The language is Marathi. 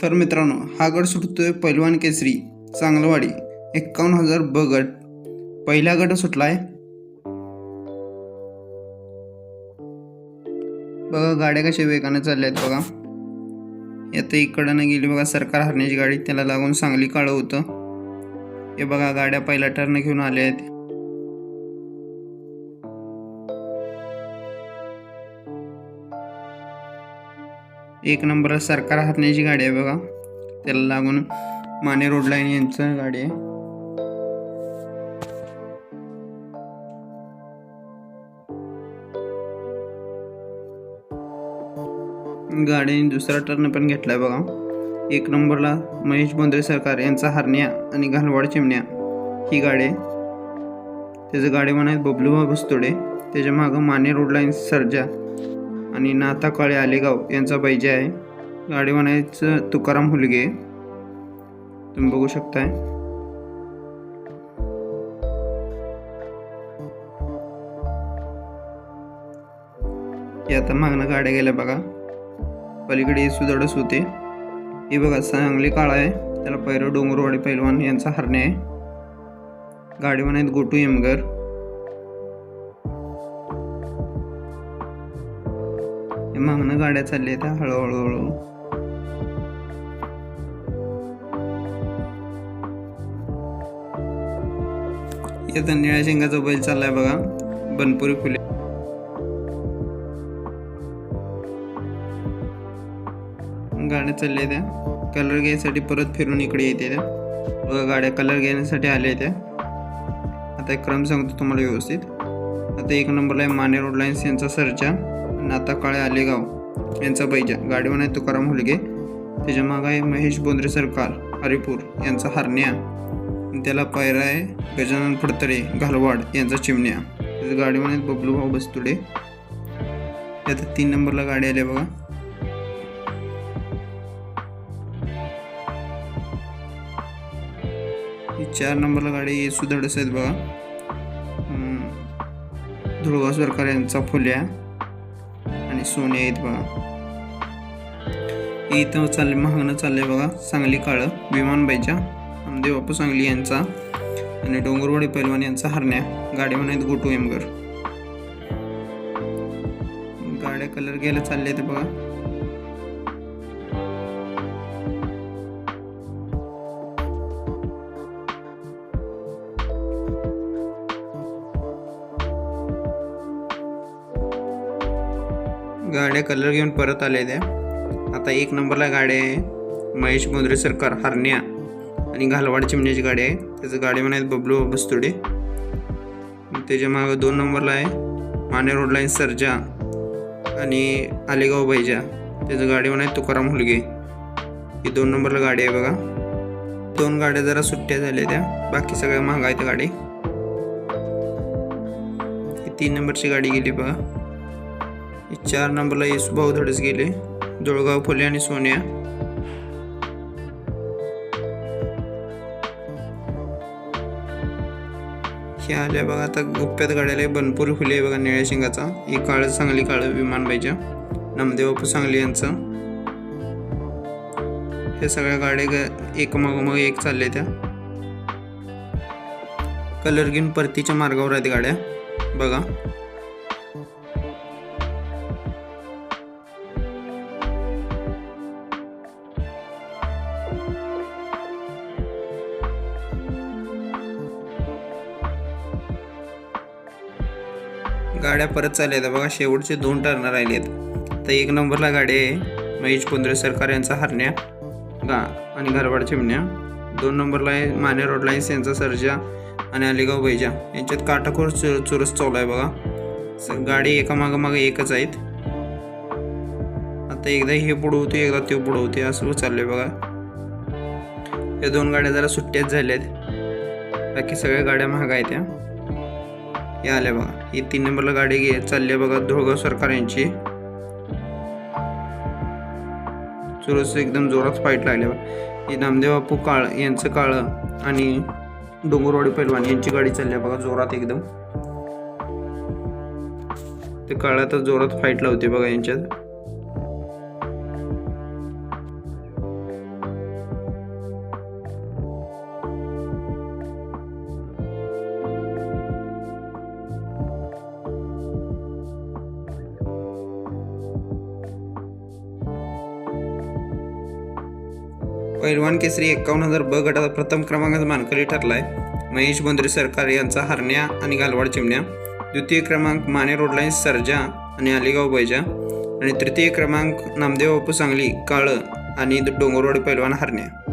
तर मित्रांनो, हा गट सुटतोय पैलवान केसरी चांगलवाडी 51,000 ब गट. पहिला गट सुटलाय. बघा गाड्या कशा वेगाने चालल्या आहेत बघा. आता इकडनं गेली बघा सरकार हरण्याची गाडी, त्याला लागून सांगली काळं होतं. हे बघा गाड्या पहिला टर्न घेऊन आल्या आहेत. एक नंबरला सरकार हरण्याची गाडी आहे बघा, त्याला लागून माने रोड लाईन यांचं गाडी आहे. गाडीने दुसरा टर्न पण घेतलाय बघा. एक नंबरला महेश बोंद्रे सरकार यांचा हरण्या आणि घालवाड चिमण्या ही गाडी आहे. त्याचं गाडी म्हणाय बबलू बस्तोडे. त्याच्या मागं माने रोड लाईन सर्जा आणि नाथा काळे आलेगाव यांचा बैजा आहे. गाडी म्हणायचं तुकाराम हुलगे, तुम्ही बघू शकताय. आता मागणं गाड्या गेल्या बघा. पलीकडे सुदडस होते. हे बघा सांगली काळा आहे, त्याला पैरो डोंगरवाडी पैलवान यांचा हरणे आहे. गाडी म्हणायत गोटू यमगर. मागणं गाड्या चालल्या त्या हळूहळू. आता निळ्या शेंगाचा बैल चाललाय बघा, बनपुरी फुले. गाड्या चालल्या त्या कलर घ्यायसाठी परत फिरून इकडे येते त्या बघा. गाड्या कलर घेण्यासाठी आल्या त्या. आता एक क्रम सांगतो तुम्हाला व्यवस्थित. आता एक नंबरला आहे माने रोड लाईन्स यांचा सरचा, नाथा काळे आलेगाव यांचा बैजा. गाडीवर आहे तुकाराम हुलगे. त्याच्या मागे आहे महेश बोंद्रे सरकार हरिपूर यांचा हरण्या, त्याला पैरा आहे गजानन फडतरे घालवाड यांचा चिमण्या. त्याच्या गाडीवर आहेत बबलू भाऊ बस्तुडे. आता 3 नंबरला गाडी आली बघा. ही 4 नंबरला गाडी सुधडस आहेत बघा. धुळगाव सरकार यांचा फुल्या आणि सोने आहेत बघा. इथं चालले महागणं चाललंय बघा. सांगली काळं विमानबाईच्या नामदेव बापू सांगली यांचा आणि डोंगरवाडी पैलवान यांचा हरण्या. गाडी म्हणायत गोटू एमगर. गाड्या कलर घ्यायला चालले ते बघा. गाड्या कलर घेऊन परत आल्या त्या. आता 1 नंबरला गाडी आहे महेश बोंद्रे सरकार हरण्या आणि घालवाड चिमण्याची गाडी आहे. त्याचं गाडी म्हणायचं बबलू बस्तुडे. त्याच्या मागं 2 नंबरला आहे माने रोड लाईन सर्जा आणि आलेगाव बैजा. त्याचं गाडी म्हणायचं तुकाराम हुलगे. ही 2 नंबरला गाडी आहे बघा. 2 गाड्या जरा सुट्ट्या झाल्या त्या, बाकी सगळ्या महाग आहेत गाडी. ही 3 नंबरची गाडी गेली बघा. 4 नंबरला येसूभाऊ धडस गेले, जोळगाव फुले आणि सोन्या. हे आल्या बघा. आता गुप्प्यात गाड्याला बनपुरी फुले बघा निळ्या शिंगाचा. ही काळ सांगली काळ विमानबाईच्या नामदेव बापू सांगली यांचं. हे सगळ्या गाड्या एक मग एक चालल्या त्या. कलर घेऊन परतीच्या मार्गावर आहेत गाड्या बघा. गाड्या परत चालल्या आहेत बघा. शेवटचे 2 टर्न राहिले आहेत. तर 1 नंबरला गाडी आहे महेश बोंद्रे सरकार यांचा हरण्या आणि घालवाड चिमण्या. 2 नंबरला आहे माने रोड लाईन्स यांचा सर्जा आणि आलेगाव बैजा. यांच्यात काटाकोर चुरस चालू आहे बघा. गाडी एकामागं एकच आहेत. आता एकदा हे पुढं होते एकदा ते पुढं होते असं चाललंय बघा. या 2 गाड्या जरा सुट्ट्याच झाल्या आहेत, बाकी सगळ्या गाड्या महाग आहेत त्या. हे आल्या बघा. ही 3 नंबरला गाडी चालली आहे बघा धुळगाव सरकार यांची. चुरस एकदम जोरात फाईट लागली बघा. ही नामदेव बापू काळ यांचं काळं आणि डोंगरवाडी पैलवान यांची गाडी चालली आहे बघा जोरात एकदम. ते काळातच जोरात फाईट लावते बघा यांच्यात. पैलवान केसरी 51,000 ब गटात प्रथम क्रमांकाचा मानकरी ठरला आहे महेश बोंद्रे सरकार यांचा हरण्या आणि गालवाड चिमण्या. द्वितीय क्रमांक माने रोडलाईन्स सर्जा आणि अलिगाव बैजा. आणि तृतीय क्रमांक नामदेव बापू सांगली काळं आणि डोंगरवाडी पैलवान हरण्या.